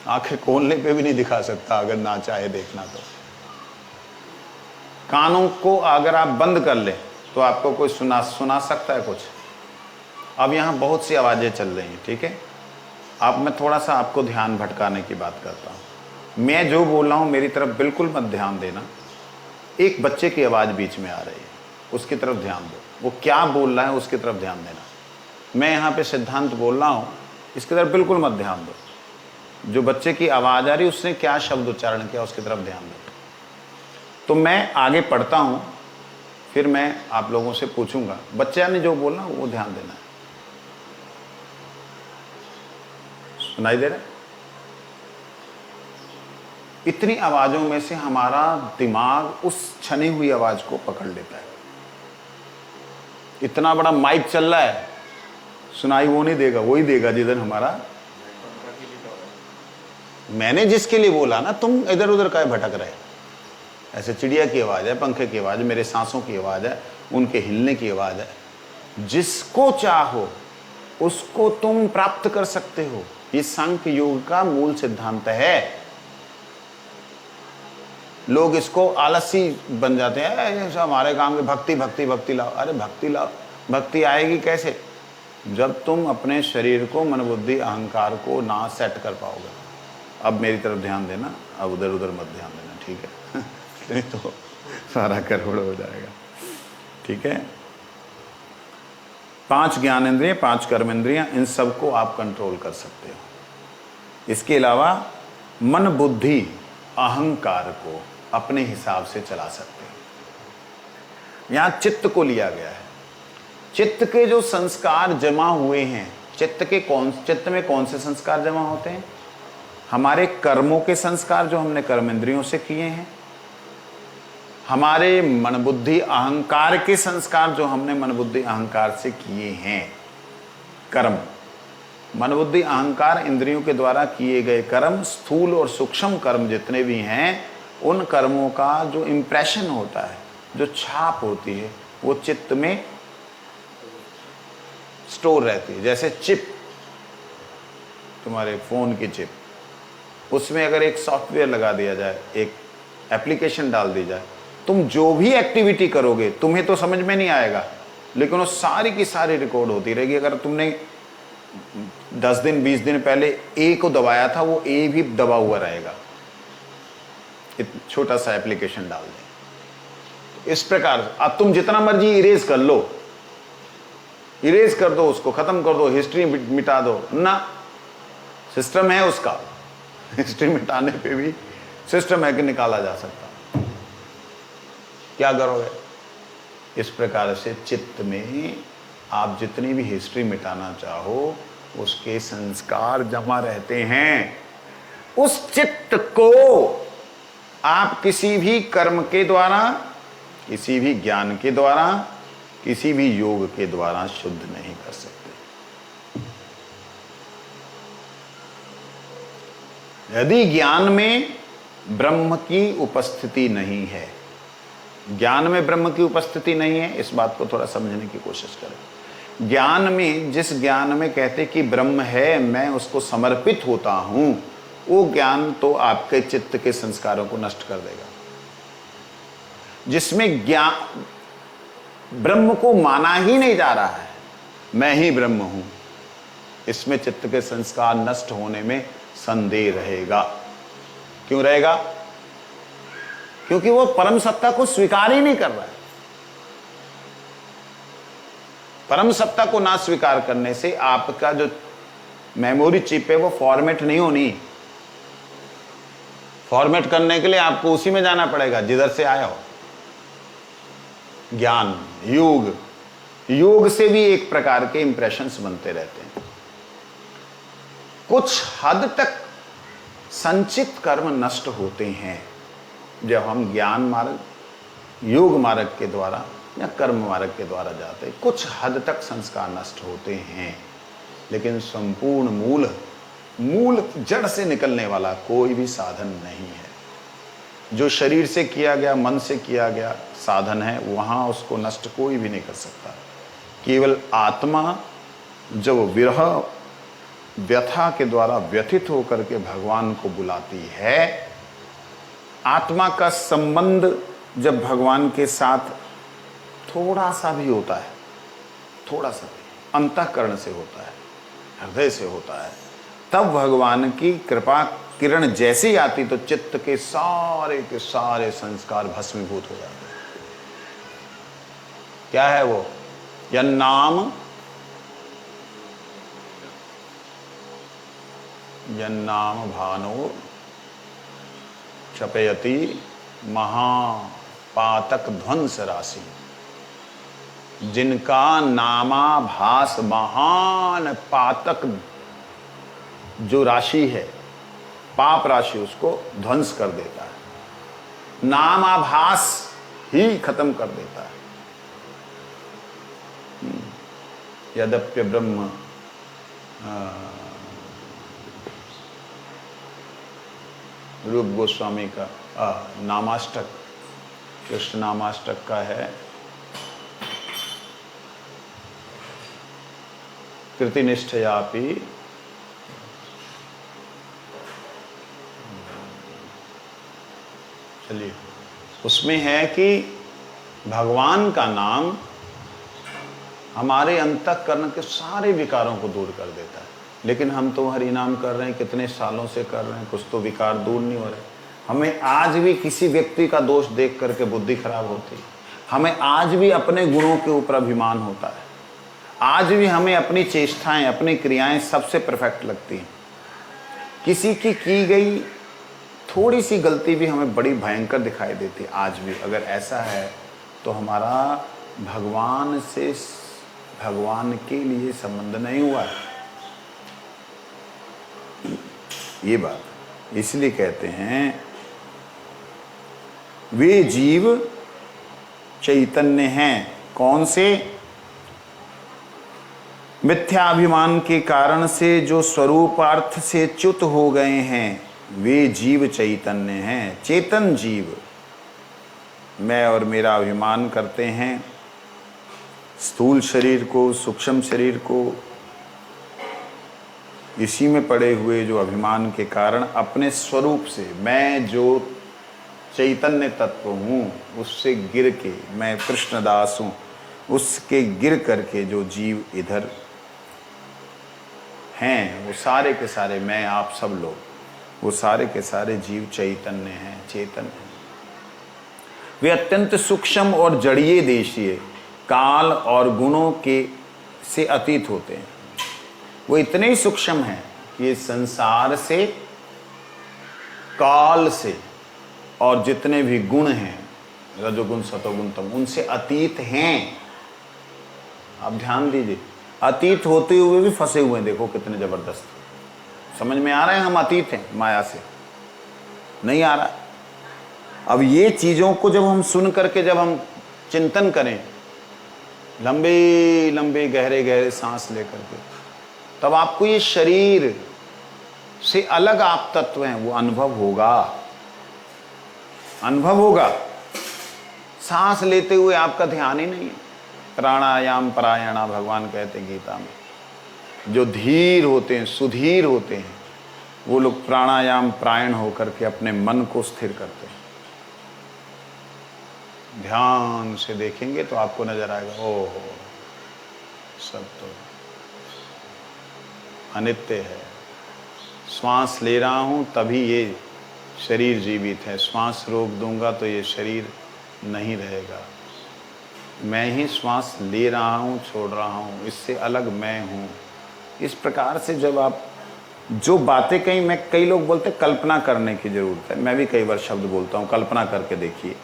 आंखें खोलने पे भी नहीं दिखा सकता, अगर ना चाहे देखना तो। कानों को अगर आप बंद कर ले तो आपको कोई सुना सकता है कुछ? अब यहाँ बहुत सी आवाजें चल रही हैं, ठीक है? अब मैं थोड़ा सा आपको ध्यान भटकाने की बात करता हूँ। मैं जो बोल रहा हूँ मेरी तरफ बिल्कुल मत ध्यान देना। एक बच्चे की आवाज़ बीच में आ रही है, उसकी तरफ ध्यान दो। वो क्या बोल रहा है उसकी तरफ ध्यान देना। मैं यहाँ पे सिद्धांत बोल रहा हूँ, इसकी तरफ बिल्कुल मत ध्यान दो। जो बच्चे की आवाज़ आ रही है उसने क्या शब्द उच्चारण किया उसकी तरफ ध्यान दो। तो मैं आगे पढ़ता हूँ, फिर मैं आप लोगों से पूछूंगा, बच्चा ने जो बोलना वो ध्यान देना है। सुनाई दे रहा है? इतनी आवाज़ों में से हमारा दिमाग उस छनी हुई आवाज़ को पकड़ लेता है। इतना बड़ा माइक चल रहा है, सुनाई वो नहीं देगा, वही देगा जिधर हमारा। पंखा की भी तो है। मैंने जिसके लिए बोला ना, तुम इधर उधर काहे भटक रहे? ऐसे चिड़िया की आवाज़ है, पंखे की आवाज़ है, मेरे सांसों की आवाज़ है, उनके हिलने की आवाज़ है। जिसको चाहो उसको तुम प्राप्त कर सकते हो। ये सांख्य योग का मूल सिद्धांत है। लोग इसको आलसी बन जाते हैं, हमारे काम में भक्ति भक्ति भक्ति लाओ। अरे भक्ति लाओ, भक्ति आएगी कैसे? जब तुम अपने शरीर को, मन, बुद्धि, अहंकार को ना सेट कर पाओगे। अब मेरी तरफ ध्यान देना, अब उधर उधर मत ध्यान देना, ठीक है? नहीं तो सारा गड़बड़ हो जाएगा, ठीक है? 5 ज्ञानेंद्रिय, 5 कर्मेंद्रियां, इन सबको आप कंट्रोल कर सकते हो। इसके अलावा मन, बुद्धि, अहंकार को अपने हिसाब से चला सकते हैं। यहां चित्त को लिया गया है। चित्त के जो संस्कार जमा हुए हैं, चित्त में कौन से संस्कार जमा होते हैं? हमारे कर्मों के संस्कार जो हमने कर्मेंद्रियों से किए हैं, हमारे मन, बुद्धि, अहंकार के संस्कार जो हमने मन, बुद्धि, अहंकार से किए हैं, कर्म, मन बुद्धि अहंकार इंद्रियों के द्वारा किए गए कर्म, स्थूल और सूक्ष्म कर्म जितने भी हैं, उन कर्मों का जो इम्प्रेशन होता है, जो छाप होती है, वो चित्त में स्टोर रहती है। जैसे चिप, तुम्हारे फोन की चिप, उसमें अगर एक सॉफ्टवेयर लगा दिया जाए, एक एप्लीकेशन डाल दी जाए, तुम जो भी एक्टिविटी करोगे तुम्हें तो समझ में नहीं आएगा, लेकिन वो सारी की सारी रिकॉर्ड होती रहेगी। अगर तुमने 10 दिन 20 दिन पहले ए को दबाया था, वो ए भी दबा हुआ रहेगा। छोटा सा एप्लीकेशन डाल दें। इस प्रकार अब तुम जितना मर्जी इरेज कर लो, इरेज कर दो, उसको खत्म कर दो, हिस्ट्री मिटा दो ना, सिस्टम है उसका। हिस्ट्री मिटाने पे भी सिस्टम है कि निकाला जा सकता। क्या करोगे? इस प्रकार से चित्त में आप जितनी भी हिस्ट्री मिटाना चाहो, उसके संस्कार जमा रहते हैं। उस चित्त को आप किसी भी कर्म के द्वारा, किसी भी ज्ञान के द्वारा, किसी भी योग के द्वारा शुद्ध नहीं कर सकते। यदि ज्ञान में ब्रह्म की उपस्थिति नहीं है, ज्ञान में ब्रह्म की उपस्थिति नहीं है, इस बात को थोड़ा समझने की कोशिश करें। ज्ञान में, जिस ज्ञान में कहते कि ब्रह्म है, मैं उसको समर्पित होता हूं, वो ज्ञान तो आपके चित्त के संस्कारों को नष्ट कर देगा। जिसमें ज्ञान ब्रह्म को माना ही नहीं जा रहा है, मैं ही ब्रह्म हूं, इसमें चित्त के संस्कार नष्ट होने में संदेह रहेगा। क्यों रहेगा? क्योंकि वो परम सत्ता को स्वीकार ही नहीं कर रहा है। परम सत्ता को ना स्वीकार करने से आपका जो मेमोरी चिप है वो फॉर्मेट नहीं होनी। फॉर्मेट करने के लिए आपको उसी में जाना पड़ेगा जिधर से आया हो। ज्ञान, योग, योग से भी एक प्रकार के इंप्रेशंस बनते रहते हैं। कुछ हद तक संचित कर्म नष्ट होते हैं जब हम ज्ञान मार्ग, योग मार्ग के द्वारा या कर्म मार्ग के द्वारा जाते हैं। कुछ हद तक संस्कार नष्ट होते हैं, लेकिन संपूर्ण मूल जड़ से निकलने वाला कोई भी साधन नहीं है। जो शरीर से किया गया, मन से किया गया साधन है, वहां उसको नष्ट कोई भी नहीं कर सकता। केवल आत्मा जब विरह व्यथा के द्वारा व्यथित होकर के भगवान को बुलाती है, आत्मा का संबंध जब भगवान के साथ थोड़ा सा भी होता है, थोड़ा सा भी अंतःकरण से होता है, हृदय से होता है, तब भगवान की कृपा किरण जैसी आती तो चित्त के सारे संस्कार भस्मीभूत हो जाते हैं। क्या है वो? यन्नाम भानो क्षपयति महापातक ध्वंस राशि। जिनका नामाभास महान पातक जो राशि है, पाप राशि, उसको ध्वंस कर देता है। नामाभास ही खत्म कर देता है। यद्यप्य ब्रह्म रूप गोस्वामी का नामाष्टक, कृष्ण नामाष्टक का है, कृतिनिष्ठयापि चलिए, उसमें है कि भगवान का नाम हमारे अंतःकरण के सारे विकारों को दूर कर देता है। लेकिन हम तो हरि नाम कर रहे हैं, कितने सालों से कर रहे हैं, कुछ तो विकार दूर नहीं हो रहे। हमें आज भी किसी व्यक्ति का दोष देख करके बुद्धि खराब होती है। हमें आज भी अपने गुणों के ऊपर अभिमान होता है। आज भी हमें अपनी चेष्टाएं, अपनी क्रियाएं सबसे परफेक्ट लगती हैं। किसी की गई थोड़ी सी गलती भी हमें बड़ी भयंकर दिखाई देती है। आज भी अगर ऐसा है तो हमारा भगवान से, भगवान के लिए संबंध नहीं हुआ है। ये बात इसलिए कहते हैं वे जीव चैतन्य हैं। कौन से? मिथ्याभिमान के कारण से जो स्वरूपार्थ से च्युत हो गए हैं वे जीव चैतन्य हैं। चेतन जीव मैं और मेरा अभिमान करते हैं, स्थूल शरीर को, सूक्ष्म शरीर को, इसी में पड़े हुए जो अभिमान के कारण अपने स्वरूप से, मैं जो चैतन्य तत्व हूँ उससे गिर के, मैं कृष्णदास हूँ, उसके गिर करके जो जीव इधर हैं वो सारे के सारे, मैं आप सब लोग, वो सारे के सारे जीव चैतन्य हैं, चेतन हैं। वे अत्यंत सूक्ष्म और जड़ीय देशीय, काल और गुणों के से अतीत होते हैं। वो इतने ही सूक्ष्म हैं कि ये संसार से, काल से और जितने भी गुण हैं, रजोगुण सतोगुण तम, उनसे अतीत हैं। आप ध्यान दीजिए, अतीत होते हुए भी फंसे हुए हैं। देखो कितने जबरदस्त, समझ में आ रहे हैं हम अतीत हैं माया से? नहीं आ रहा। अब ये चीज़ों को जब हम सुन करके, जब हम चिंतन करें, लंबे लंबे गहरे गहरे सांस लेकर के, तब आपको ये शरीर से अलग आप तत्व हैं वो अनुभव होगा, अनुभव होगा। सांस लेते हुए आपका ध्यान ही नहीं है। प्राणायाम परायणा भगवान कहते गीता में, जो धीर होते हैं, सुधीर होते हैं, वो लोग प्राणायाम प्रायण होकर के अपने मन को स्थिर करते हैं। ध्यान से देखेंगे तो आपको नजर आएगा, ओहो सब तो अनित्य है। श्वास ले रहा हूँ तभी ये शरीर जीवित है, श्वास रोक दूंगा तो ये शरीर नहीं रहेगा। मैं ही श्वास ले रहा हूँ, छोड़ रहा हूँ, इससे अलग मैं हूँ। इस प्रकार से जब आप जो बातें कहीं, मैं, कई लोग बोलते कल्पना करने की ज़रूरत है, मैं भी कई बार शब्द बोलता हूँ कल्पना करके देखिए,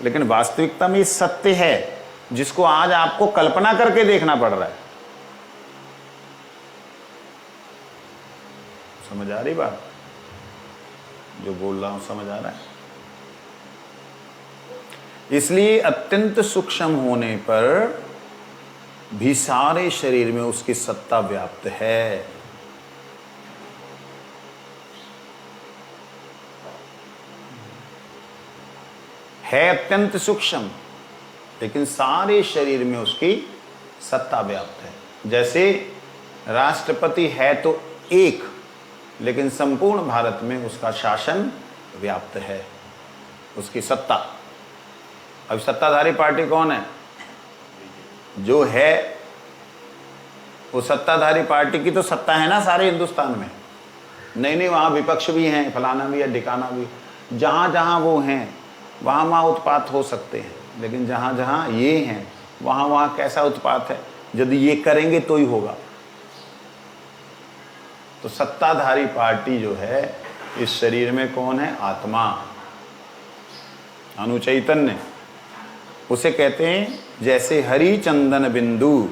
लेकिन वास्तविकता में ये सत्य है जिसको आज आपको कल्पना करके देखना पड़ रहा है। समझ आ रही बात? जो बोल रहा हूं समझ आ रहा है? इसलिए अत्यंत सूक्ष्म होने पर भी सारे शरीर में उसकी सत्ता व्याप्त है। अत्यंत सूक्ष्म, लेकिन सारे शरीर में उसकी सत्ता व्याप्त है। जैसे राष्ट्रपति है तो एक, लेकिन संपूर्ण भारत में उसका शासन व्याप्त है, उसकी सत्ता। अब सत्ताधारी पार्टी कौन है? जो है वो सत्ताधारी पार्टी की तो सत्ता है ना सारे हिंदुस्तान में। नहीं, वहाँ विपक्ष भी हैं, फलाना भी है, ढिकाना भी। जहाँ जहाँ वो हैं वहाँ वहाँ उत्पात हो सकते हैं, लेकिन जहाँ जहाँ ये हैं वहाँ वहाँ कैसा उत्पात है? यदि ये करेंगे तो ही होगा। तो सत्ताधारी पार्टी जो है इस शरीर में कौन है? आत्मा, अनुचैतन्य। उसे कहते हैं, जैसे हरि चंदन बिंदु,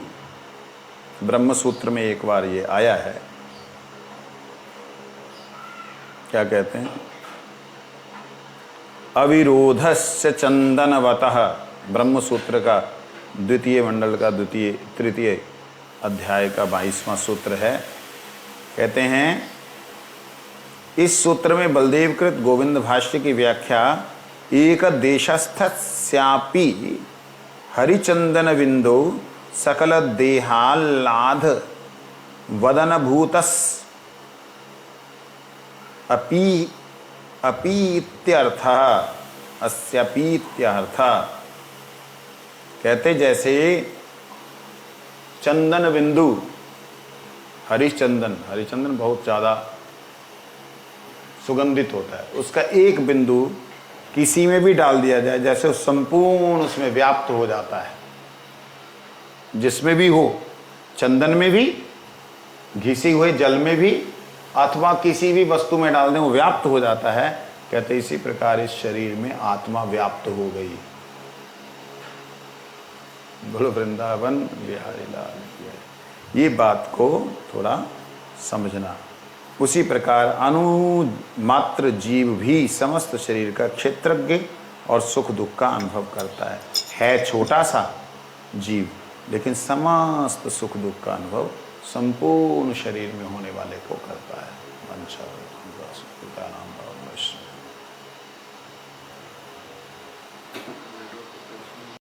ब्रह्म सूत्र में एक बार ये आया है। क्या कहते हैं? अविरोधस्य चंदनवतः, ब्रह्म सूत्र का द्वितीय मंडल का तृतीय अध्याय का 22वां सूत्र है। कहते हैं, इस सूत्र में बलदेवकृत गोविंद भाष्य की व्याख्या एक देशस्थस्यापि हरिचंदन बिंदु सकल देहाल्लाध वदनभूतस अपीत्यर्थ, अस्यपीत्यर्थ। कहते जैसे चंदन बिंदु, हरिचंदन बहुत ज़्यादा सुगंधित होता है, उसका एक बिंदु किसी में भी डाल दिया जाए, जैसे संपूर्ण उसमें व्याप्त हो जाता है। जिसमें भी हो, चंदन में भी, घिसे हुए जल में भी, अथवा किसी भी वस्तु में डाल दें, वो व्याप्त हो जाता है। कहते इसी प्रकार इस शरीर में आत्मा व्याप्त हो गई। बोलो वृंदावन बिहारी लाल की। ये बात को थोड़ा समझना। उसी प्रकार अनुमात्र जीव भी समस्त शरीर का क्षेत्रज्ञ और सुख दुख का अनुभव करता है छोटा सा जीव, लेकिन समस्त सुख दुख का अनुभव संपूर्ण शरीर में होने वाले को करता है। वंशा पिता नाम